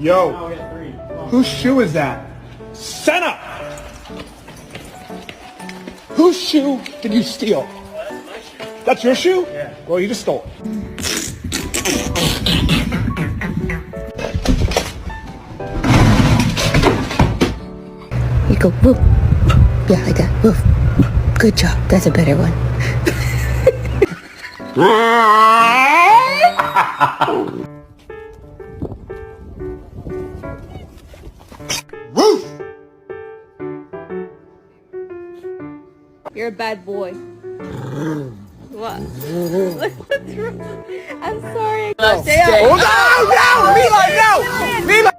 Yo, whose shoe is that? Senna! Whose shoe did you steal? That's your shoe? Yeah. Well, you just stole it. You go whoop. Yeah, like that. Woof. Good job. That's a better one. Woof! You're a bad boy. What? What's wrong? I'm sorry. Oh, no! No! Mila, no! Mila!